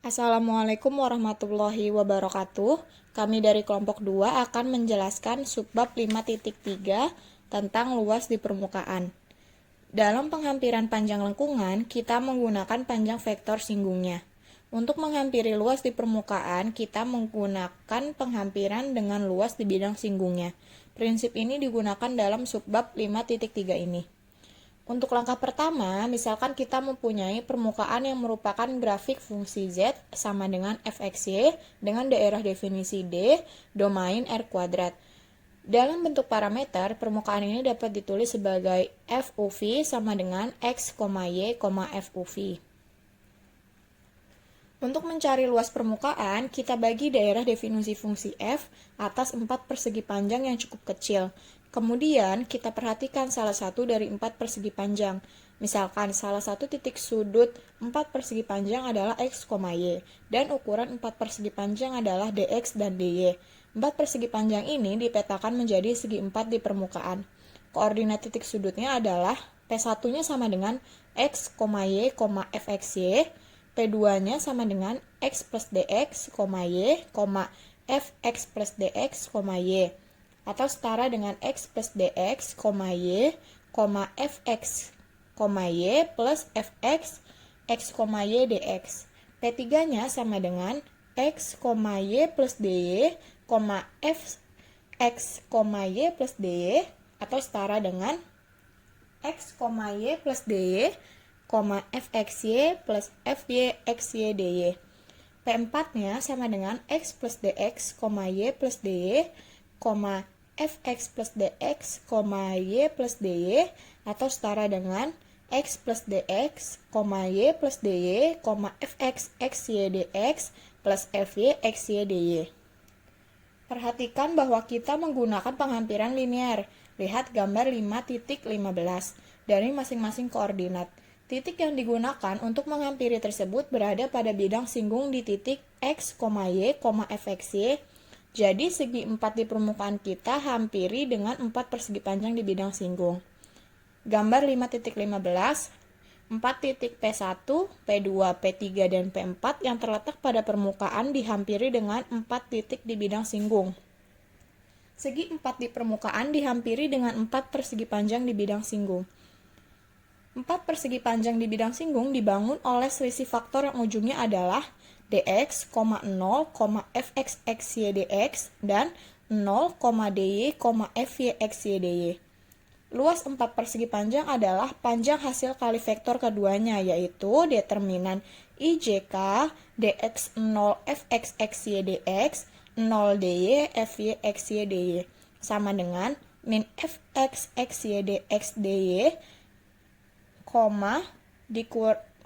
Assalamualaikum warahmatullahi wabarakatuh. Kami dari kelompok 2 akan menjelaskan subbab 5.3 tentang luas di permukaan. Dalam penghampiran panjang lengkungan, kita menggunakan panjang vektor singgungnya. Untuk menghampiri luas di permukaan, kita menggunakan penghampiran dengan luas di bidang singgungnya. Prinsip ini digunakan dalam subbab 5.3 ini. Untuk langkah pertama, misalkan kita mempunyai permukaan yang merupakan grafik fungsi Z sama dengan fxy dengan daerah definisi D, domain R². Dalam bentuk parameter, permukaan ini dapat ditulis sebagai FUV sama dengan X, Y, FUV. Untuk mencari luas permukaan, kita bagi daerah definisi fungsi f atas 4 persegi panjang yang cukup kecil. Kemudian, kita perhatikan salah satu dari 4 persegi panjang. Misalkan, salah satu titik sudut 4 persegi panjang adalah x, y, dan ukuran 4 persegi panjang adalah dx dan dy. 4 persegi panjang ini dipetakan menjadi segi 4 di permukaan. Koordinat titik sudutnya adalah P1-nya sama dengan x, y, fxy, P2-nya sama dengan x plus dx, y, fx plus dx, y, atau setara dengan x plus dx, y, fx, y plus fx, x, y dx. P3-nya sama dengan x, y plus dy, fx, y plus dy, atau setara dengan x, y plus dy, fxy plus fyxy dy. P4-nya sama dengan x plus dx, y plus dy, fx plus dx, y plus dy, atau setara dengan x plus dx, y plus dy, fx xy dx plus fyxy dy. Perhatikan bahwa kita menggunakan penghampiran linear. Lihat gambar 5.15 dari masing-masing koordinat. Titik yang digunakan untuk menghampiri tersebut berada pada bidang singgung di titik x, y, fxy. Jadi segi 4 di permukaan kita hampiri dengan 4 persegi panjang di bidang singgung. Gambar 5.15, 4 titik P1, P2, P3, dan P4 yang terletak pada permukaan dihampiri dengan 4 titik di bidang singgung. Segi 4 di permukaan dihampiri dengan 4 persegi panjang di bidang singgung. 4 persegi panjang di bidang singgung dibangun oleh selisih faktor yang ujungnya adalah dx, 0, fx, xy dx, dan 0, dy, fyxy dy. Luas 4 persegi panjang adalah panjang hasil kali vektor keduanya, yaitu determinan IJK, dx 0, fx, xy dx, 0 dy, fyxy dy, sama dengan min fx, xy dx dy,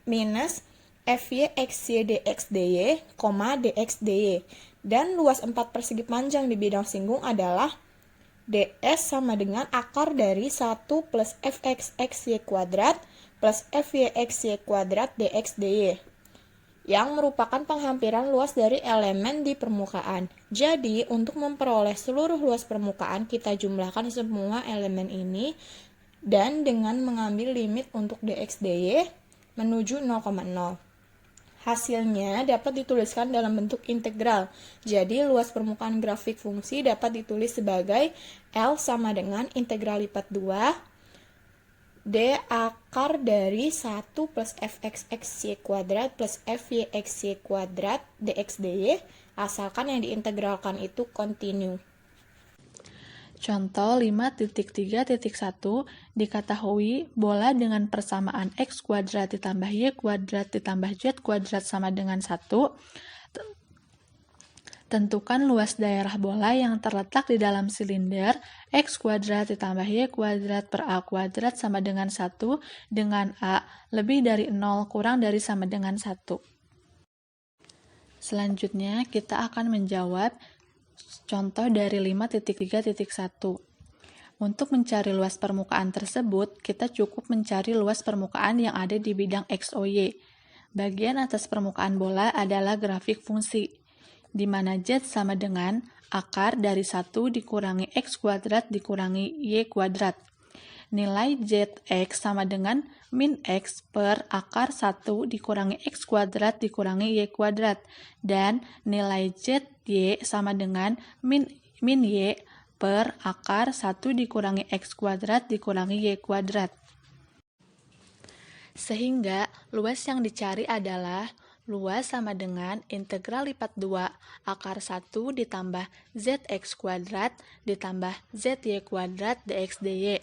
minus fyxy dx dy, dx dy. Dan luas 4 persegi panjang di bidang singgung adalah ds sama dengan akar dari 1 plus fx xy kuadrat plus fyxy kuadrat dx dy, yang merupakan penghampiran luas dari elemen di permukaan. Jadi, untuk memperoleh seluruh luas permukaan, kita jumlahkan semua elemen ini dan dengan mengambil limit untuk dx dy menuju 0,0. Hasilnya dapat dituliskan dalam bentuk integral. Jadi luas permukaan grafik fungsi dapat ditulis sebagai L sama dengan integral lipat 2 D akar dari 1 plus fx xy kuadrat plus fyxy kuadrat dx dy, asalkan yang diintegralkan itu kontinu. Contoh 5.3.1 diketahui bola dengan persamaan x kuadrat ditambah y kuadrat ditambah z kuadrat sama dengan 1. Tentukan luas daerah bola yang terletak di dalam silinder x kuadrat ditambah y kuadrat per a kuadrat sama dengan 1 dengan a lebih dari 0 kurang dari sama dengan 1. Selanjutnya kita akan menjawab contoh dari 5.3.1. Untuk mencari luas permukaan tersebut, kita cukup mencari luas permukaan yang ada di bidang XOY. Bagian atas permukaan bola adalah grafik fungsi, di mana Z sama dengan akar dari 1 dikurangi X kuadrat dikurangi Y kuadrat. nilai zx sama dengan min x per akar 1 dikurangi x kuadrat dikurangi y kuadrat. Dan nilai zy sama dengan min y per akar 1 dikurangi x kuadrat dikurangi y kuadrat. Sehingga luas yang dicari adalah luas sama dengan integral lipat 2 akar 1 ditambah zx kuadrat ditambah zy kuadrat dx dy.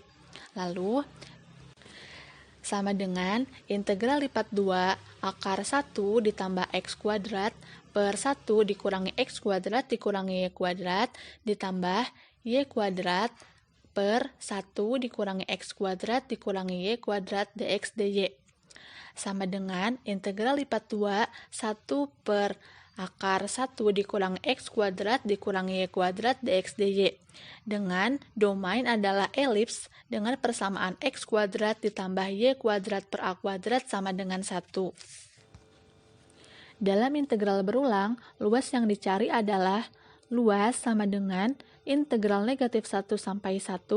Lalu sama dengan integral lipat 2 akar 1 ditambah x kuadrat per 1 dikurangi x kuadrat dikurangi y kuadrat ditambah y kuadrat per 1 dikurangi x kuadrat dikurangi y kuadrat dx dy. Sama dengan integral lipat 2 1 per akar 1 dikurangi x kuadrat dikurangi y kuadrat dx dy. Dengan domain adalah elips dengan persamaan x kuadrat ditambah y kuadrat per a kuadrat sama dengan 1. Dalam integral berulang, luas yang dicari adalah luas sama dengan integral negatif 1 sampai 1,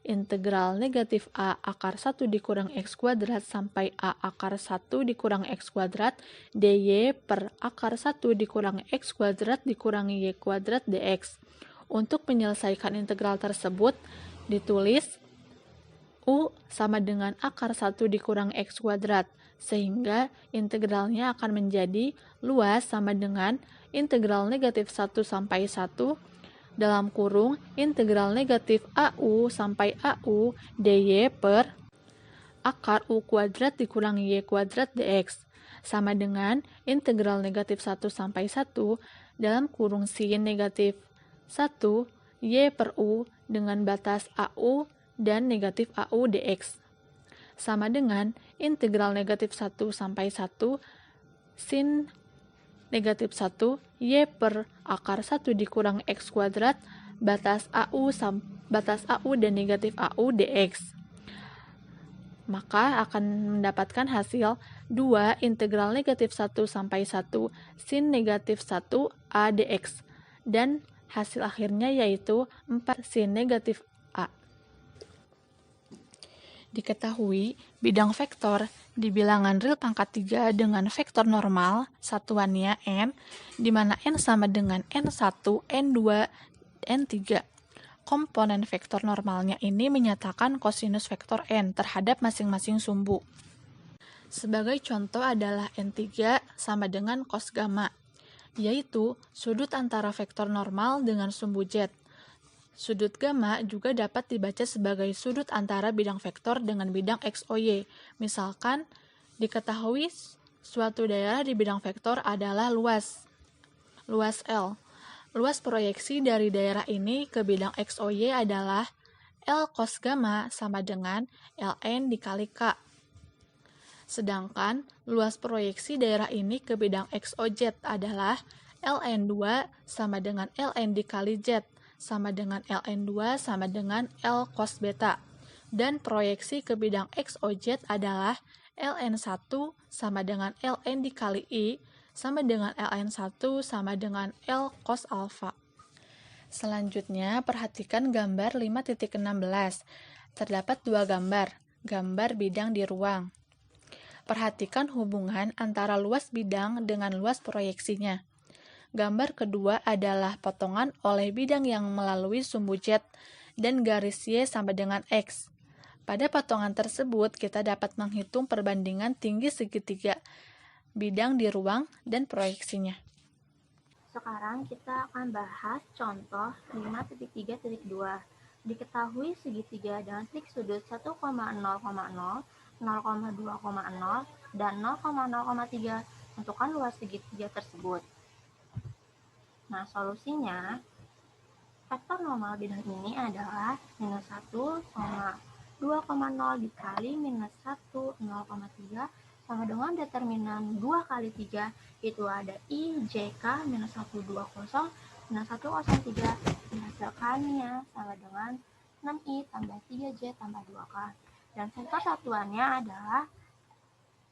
integral negatif a akar 1 dikurang x kuadrat sampai a akar 1 dikurang x kuadrat, dy per akar 1 dikurang x kuadrat dikurangi y kuadrat dx. Untuk menyelesaikan integral tersebut, ditulis u sama dengan akar 1 dikurang x kuadrat, sehingga integralnya akan menjadi luas sama dengan integral negatif 1 sampai 1 dalam kurung integral negatif AU sampai AU dy per akar U kuadrat dikurangi Y kuadrat dx sama dengan integral negatif 1 sampai 1 dalam kurung sin negatif 1 Y per U dengan batas AU dan negatif AU dx sama dengan integral negatif 1 sampai 1 sin negatif 1 Y per akar 1 dikurang X kuadrat batas AU dan negatif AU dx. Maka akan mendapatkan hasil 2 integral negatif 1 sampai 1 sin negatif 1 A dx. Dan hasil akhirnya yaitu 4 sin negatif A. Diketahui, bidang vektor di bilangan real pangkat 3 dengan vektor normal, satuannya n, di mana n sama dengan n1, n2, n3. Komponen vektor normalnya ini menyatakan kosinus vektor n terhadap masing-masing sumbu. Sebagai contoh adalah n3 sama dengan cos gamma, yaitu sudut antara vektor normal dengan sumbu z. Sudut gamma juga dapat dibaca sebagai sudut antara bidang vektor dengan bidang x, o, y. Misalkan, diketahui suatu daerah di bidang vektor adalah luas L. Luas proyeksi dari daerah ini ke bidang x, o, y adalah L cos gamma sama dengan Ln dikali K. Sedangkan, luas proyeksi daerah ini ke bidang x, o, z adalah Ln2 sama dengan Ln dikali z sama dengan Ln2 sama dengan L cos beta. Dan proyeksi ke bidang X, O, Z adalah Ln1 sama dengan Ln dikali I sama dengan Ln1 sama dengan L cos alpha. Selanjutnya, perhatikan gambar 5.16. Terdapat dua gambar bidang di ruang. Perhatikan hubungan antara luas bidang dengan luas proyeksinya. Gambar kedua adalah potongan oleh bidang yang melalui sumbu Z dan garis Y sama dengan X. Pada potongan tersebut, kita dapat menghitung perbandingan tinggi segitiga bidang di ruang dan proyeksinya. Sekarang kita akan bahas contoh 5.3.2. Diketahui segitiga dengan titik sudut 1,0,0, 0,2,0, dan 0,0,3. Tentukan luas segitiga tersebut. Nah, solusinya, vektor normal bidang ini adalah minus 1, 2,0 dikali minus 1, 0,3, sama dengan determinan 2 kali 3, itu ada I, JK, minus 120, minus 103, dihasilkannya sama dengan 6I tambah 3J tambah 2K. Dan vektor satuannya adalah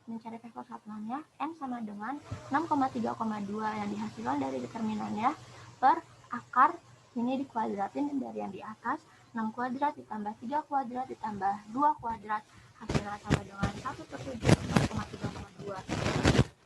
mencari vektor satuannya n sama dengan 6,3,2 yang dihasilkan dari determinannya per akar ini dikuadratin dari yang di atas 6 kuadrat ditambah 3 kuadrat ditambah 2 kuadrat, hasilnya sama dengan 1/7, 0,32.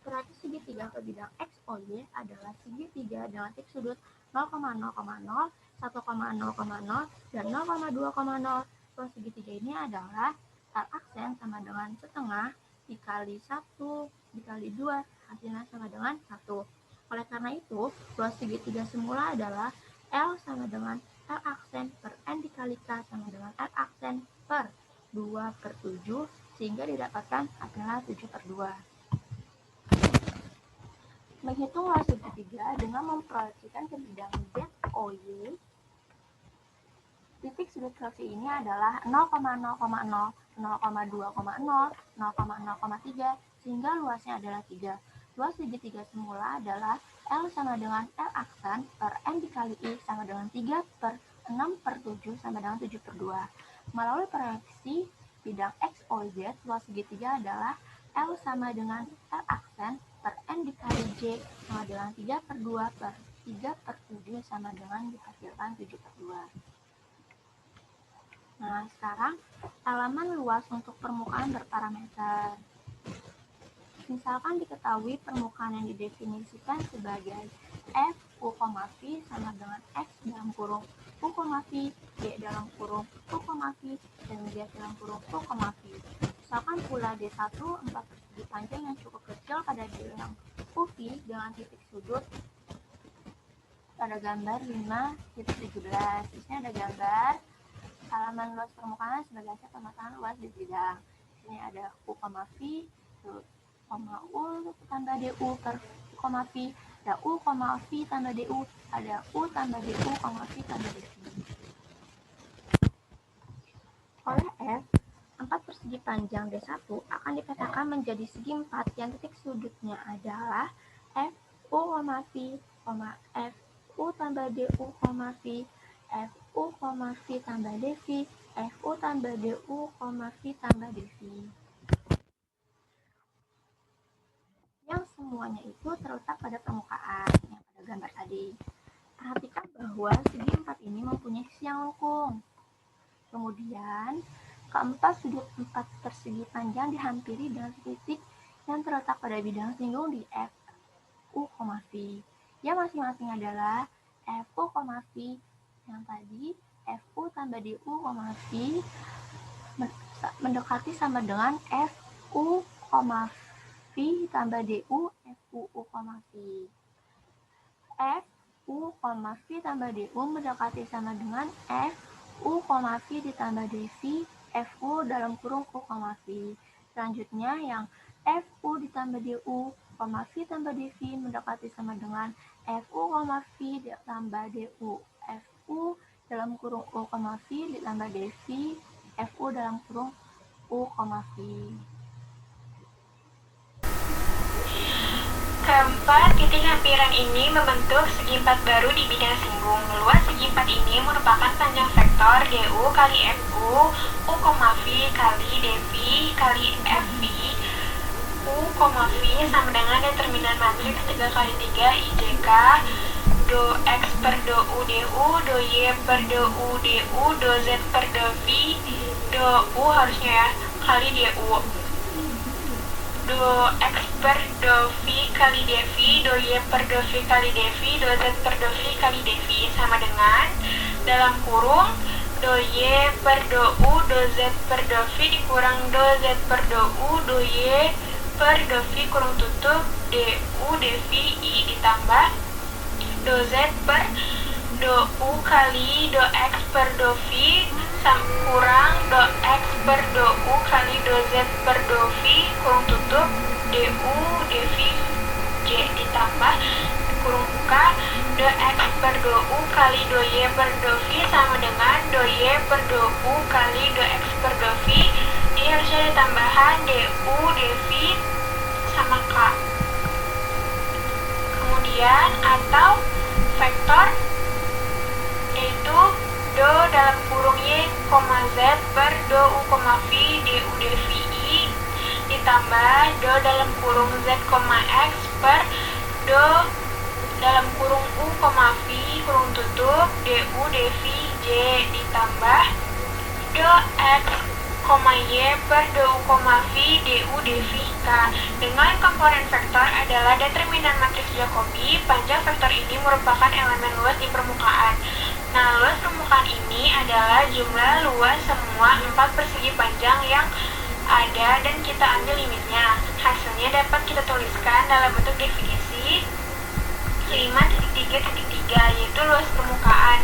Berarti segitiga ke bidang X, Y adalah segitiga dengan titik sudut 0,0,0, 1,0,0, dan 0,2,0. Ruas segitiga ini adalah L aksen sama dengan setengah dikali 1 dikali 2, hasilnya sama dengan 1. Oleh karena itu, ruas segitiga semula adalah L sama dengan L aksen per N dikali K sama dengan L aksen per 2/7, sehingga didapatkan hasilnya 7/2. Menghitung ruas segitiga dengan memproyeksikan ke bidang Z, O, Y, titik sudut proyeksi ini adalah 0,0,0, 0,2,0, 0,0,3, sehingga luasnya adalah 3. Luas segitiga semula adalah L sama dengan L aksen per N dikali I sama dengan 3/6/7 sama dengan 7/2. Melalui proyeksi bidang X, Y, Z, luas segitiga adalah L sama dengan L aksen per N dikali J sama dengan 3/2/3/7 sama dengan dihasilkan 7/2. Nah, sekarang halaman luas untuk permukaan berparameter. Misalkan diketahui permukaan yang didefinisikan sebagai F U, V sama dengan X dalam kurung U, V, Y dalam kurung U, V, dan Z dalam kurung U, V. Misalkan pula D1 4 persegi panjang yang cukup kecil pada bilang UV dengan titik sudut pada gambar 5.17. Di sini ada gambar halaman luas permukaan sebagai hasil pemetaan luas di bidang. Di sini ada U, V, U tambah DU per U, V, ada U, V tambah DU, ada U tambah DU, V tambah DV. Oleh F, 4 persegi panjang D1 akan dipetakan menjadi segi 4 yang titik sudutnya adalah F, U, V, F, U tambah DU, V, F, U, V tambah DV, F, U tambah DU, V tambah DV. Yang semuanya itu terletak pada permukaan yang pada gambar tadi. Perhatikan bahwa segi 4 ini mempunyai sisi yang lengkung. Kemudian, keempat sudut 4 persegi panjang dihampiri dengan titik yang terletak pada bidang singgung di F, U, V. Yang masing-masing adalah F, U, V. Yang tadi, F, U tambah DU, V mendekati sama dengan F, U, V tambah DU, F, U, V. F, U, V tambah DU mendekati sama dengan F, U, V ditambah DV, F, U dalam kurung U, V. Selanjutnya yang F, U ditambah DU, V tambah DV mendekati sama dengan F, U, V ditambah DU, F, U dalam kurung U, V ditambah DV, F, U dalam kurung U, V. Keempat titik hampiran ini membentuk segi 4 baru di bidang singgung. Luas segi 4 ini merupakan panjang vektor DU kali FU, U, V kali DV kali FV. U, V sama dengan determinan matriks 3 kali 3 IJK do X per do U DU, do Y per do U DU, do Z per do V, do U harusnya ya, kali DU. Do X per do V kali dV, do Y per do V kali dV, do Z per do V kali dV sama dengan dalam kurung do Y per do U, do Z per do V dikurang do Z per do U, do Y per do V kurung tutup DU dV I ditambah do Z per do U kali do X per do V kurang do X per do U kali do Z per do V kurung tutup DU dV J ditambah kurung buka do X per do U kali do Y per do V sama dengan do Y per do U kali do X per do V. Ini harusnya ada tambahan DU dV sama K. Kemudian atau vektor yaitu do dalam kurung Y, Z per do U, V DU dV I ditambah do dalam kurung Z, X per do dalam kurung U, V kurung tutup DU dV J ditambah do X, Y per do U, V du dv K. Dengan komponen vektor adalah determinan matriks Jacobi, panjang vektor ini merupakan elemen luas di permukaan. Nah, luas permukaan ini adalah jumlah luas semua 4 persegi panjang yang ada dan kita ambil limitnya. Hasilnya dapat kita tuliskan dalam bentuk definisi 5.3.3, yaitu luas permukaan.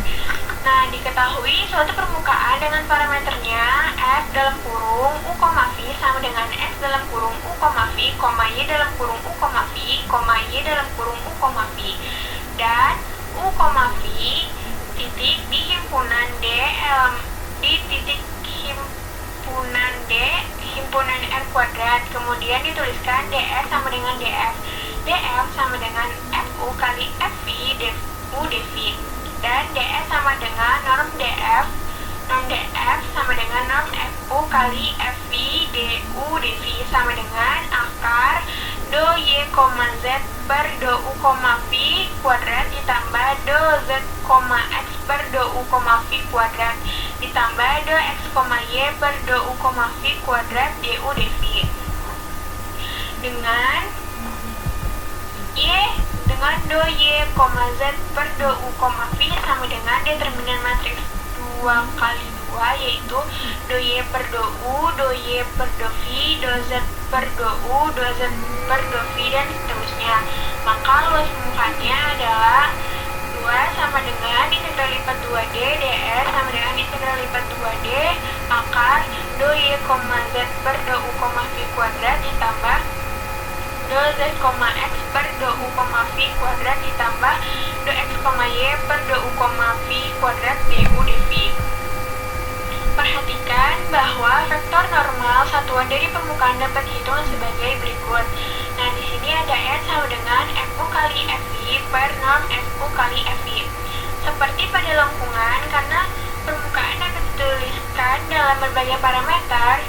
Nah, diketahui suatu permukaan dengan parameternya f dalam kurung u, v sama dengan x dalam kurung u, v, y dalam kurung u, v, y dalam kurung u, v, dan u, v titik di himpunan D di titik himpunan D himpunan R kuadrat. Kemudian dituliskan df sama dengan df. df sama dengan fu kali fv du dv. Dan df sama dengan norm df. Norm df sama dengan norm fu kali fv du dv sama dengan akar do y, z per do u, v kuadrat ditambah do z, x per do u, v kuadrat ditambah do x, y per do u, v kuadrat du dv. Dengan do y, z per do u, v sama dengan determinan matriks 2 kali 2, yaitu do y per do u, do y per do v, do z per do u, do z per do v, dan seterusnya. Maka luas permukaannya adalah 2 sama dengan integral lipat 2D dr sama dengan integral lipat 2D akar do y, z per do u, v kuadrat ditambah do z, x per do u, v kuadrat ditambah do x, y per do u, v kuadrat du dv. Perhatikan bahwa vektor normal satuan dari permukaan dapat dihitung sebagai berikut. Nah, di sini ada n sama dengan fu kali fv per norm fu kali fv. Seperti pada lengkungan, karena permukaan dapat dituliskan dalam berbagai parameter,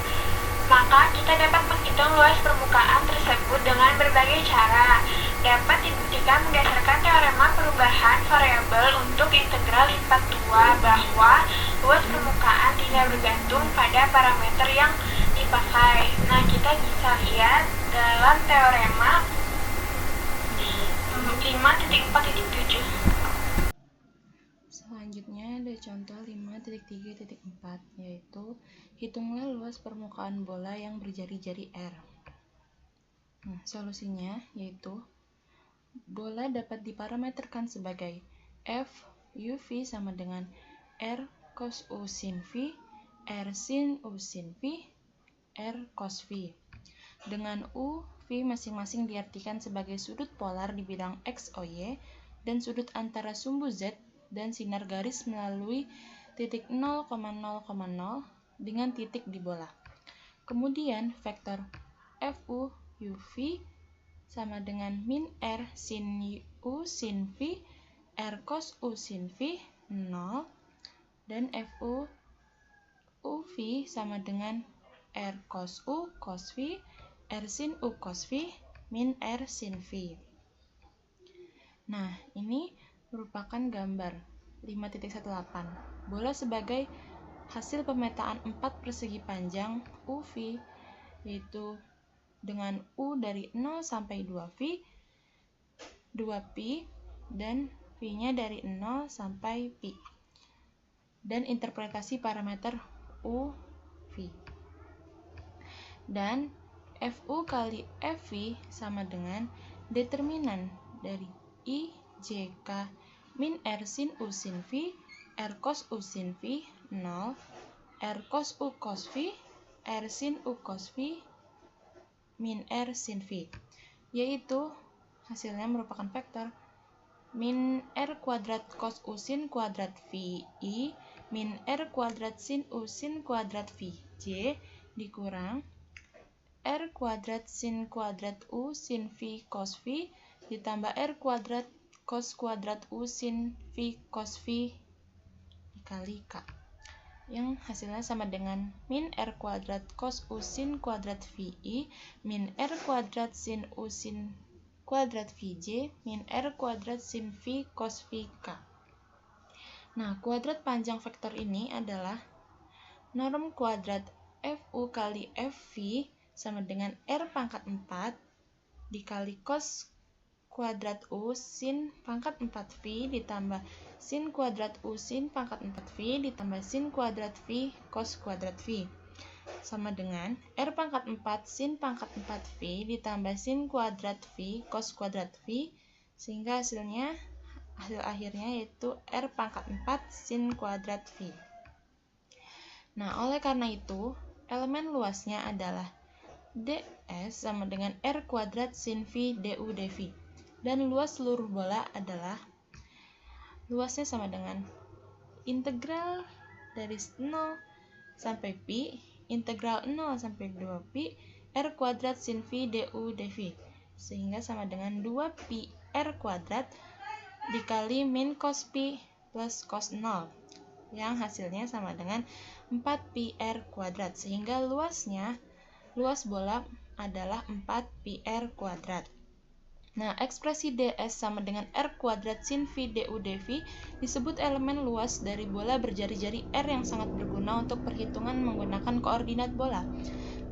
maka kita dapat menghitung luas permukaan tersebut dengan berbagai cara. Dapat dibuktikan berdasarkan teorema perubahan variabel untuk integral lipat 2 bahwa luas permukaan tidak bergantung pada parameter yang dipakai. Nah, kita bisa lihat dalam teorema 5.4.7. Selanjutnya ada contoh 5.3.4, yaitu hitunglah luas permukaan bola yang berjari-jari R. Nah, solusinya yaitu bola dapat diparameterkan sebagai f uv sama dengan r cos u sin v, r sin u sin v, r cos v. Dengan u, v masing-masing diartikan sebagai sudut polar di bidang x, y, dan sudut antara sumbu z dan sinar garis melalui titik 0,0,0 dengan titik di bola. Kemudian vektor fu uv sama dengan min r sin u sin v, r cos u sin v 0, dan fu uv sama dengan r cos u cos v, r sin u cos v, min r sin v. Nah, ini merupakan gambar 5.18. Bola sebagai hasil pemetaan 4 persegi panjang UV, yaitu dengan U dari 0 sampai 2V, 2Pi, dan V-nya dari 0 sampai Pi. Dan interpretasi parameter UV. Dan FU kali FV sama dengan determinan dari I JK min R sin U sin V, R cos U sin V, 0, R cos U cos V, R sin U cos V, min R sin V, yaitu hasilnya merupakan vektor min R kuadrat cos U sin kuadrat V I min R kuadrat sin U sin kuadrat V J dikurang R kuadrat sin kuadrat U sin V cos V ditambah R kuadrat cos kuadrat U sin V cos V dikali K, yang hasilnya sama dengan min R kuadrat cos U sin kuadrat VI min R kuadrat sin U sin kuadrat VJ min R kuadrat sin V cos VK. Nah, kuadrat panjang vektor ini adalah norm kuadrat FU kali FV sama dengan R pangkat 4 dikali cos kuadrat U sin pangkat 4V ditambah sin kuadrat U sin pangkat 4V ditambah sin kuadrat V cos kuadrat V sama dengan R pangkat 4 sin pangkat 4V ditambah sin kuadrat V cos kuadrat V, sehingga hasil akhirnya yaitu R pangkat 4 sin kuadrat V. Nah, oleh karena itu, elemen luasnya adalah ds sama dengan R kuadrat sin V du dV. Dan luas seluruh bola adalah, luasnya sama dengan integral dari 0 sampai pi, integral 0 sampai 2pi, R kuadrat sin V du dV. Sehingga sama dengan 2pi R kuadrat dikali min cos pi plus cos 0, yang hasilnya sama dengan 4pi R kuadrat, sehingga luas bola adalah 4pi R kuadrat. Nah, ekspresi ds sama dengan R kuadrat sin V du dV disebut elemen luas dari bola berjari-jari R yang sangat berguna untuk perhitungan menggunakan koordinat bola.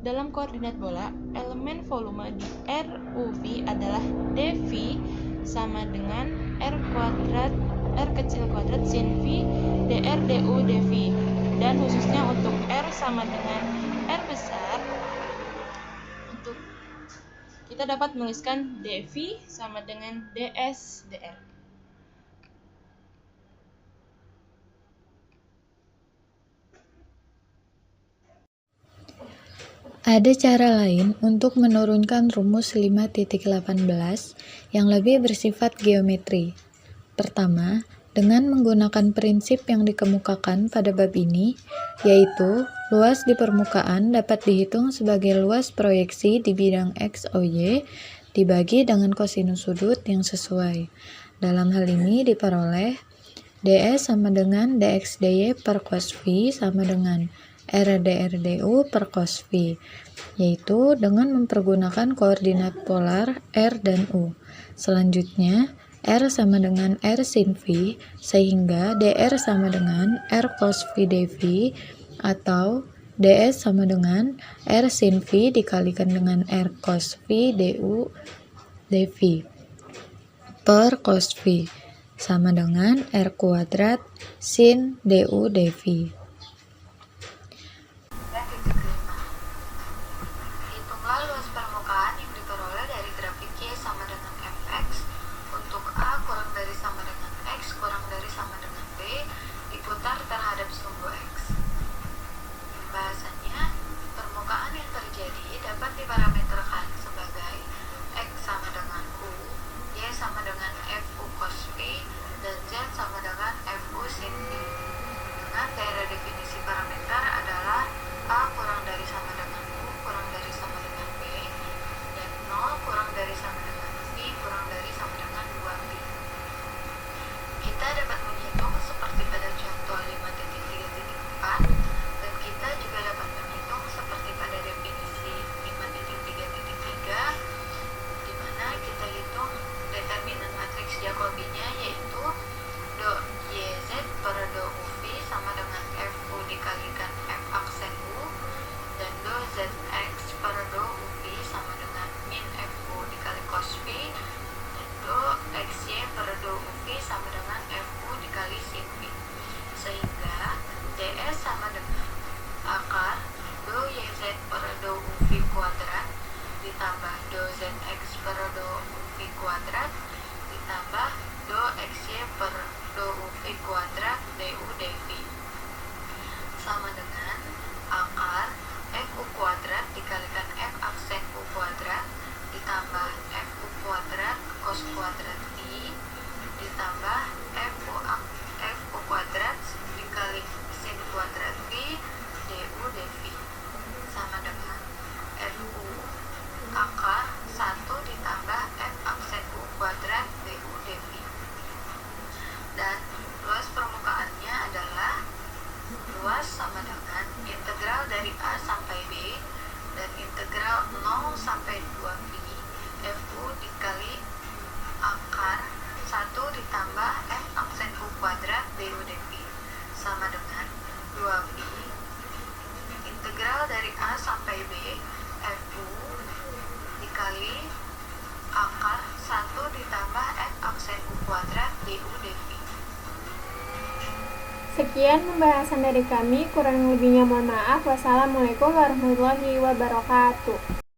Dalam koordinat bola, elemen volume di RUV adalah dV sama dengan R kecil kuadrat sin V dr du dV. Dan khususnya untuk R sama dengan R besar, untuk kita dapat menuliskan dV sama dengan ds dr. Ada cara lain untuk menurunkan rumus 5.18 yang lebih bersifat geometri. Pertama, dengan menggunakan prinsip yang dikemukakan pada bab ini, yaitu luas di permukaan dapat dihitung sebagai luas proyeksi di bidang X, Y dibagi dengan kosinus sudut yang sesuai. Dalam hal ini diperoleh ds sama dengan dx dy per cos V sama dengan R dr du per cos V, yaitu dengan mempergunakan koordinat polar R dan U. Selanjutnya, R sama dengan R sin V, sehingga dr sama dengan R cos V dV, atau ds sama dengan R sin V dikalikan dengan R cos V du dV per cos V, sama dengan R kuadrat sin du dV. Hitunglah luas permukaan yang diperoleh dari grafik Y sama dengan fx untuk A kurang dari sama dengan X kurang dari sama dengan B diputar terhadap sumbu X. Pembahasannya, permukaan yang terjadi dapat diparameterkan sebagai X sama dengan U, Y sama dengan FU cos V, dan Z sama dengan FU sin V. Dengan daerah definisi parameter adalah A kurang dari sama dengan U kurang dari sama dengan B, dan 0 kurang dari sama dengan V kurang dari sama dengan 2V. Kita dapat menghitung seperti pada contoh 5.3.4, dan kita juga dapat menghitung seperti pada definisi 5.3.3, di mana kita hitung determinan matriks Jacobi-nya, yaitu do YZ per do UV sama dengan FU dikalikan F aksen U, dan do ZX per do UV sama dengan min FU dikali cos V, dan do XY per do UV sama dengan FU dikali sin V. Sehingga DS sama dengan akar do YZ per do UV kuadrat ditambah do ZX per do UV kuadrat ditambah do XY per do UV kuadrat du dV sama dengan akar FU kuadrat dikalikan F aksen U kuadrat ditambah FU kuadrat cos kuadrat V ditambah FU kuadrat dikali sin kuadrat V du dV sama dengan FU akar 1 ditambah F aksen U kuadrat du dV. Dan luas permukaannya adalah luas sama dengan integral dari A sampai B dan integral 0 sampai 2pi FU dikali akar 1 ditambah F aksen U kuadrat du dV. Sekian pembahasan dari kami, kurang lebihnya mohon maaf. Wassalamualaikum warahmatullahi wabarakatuh.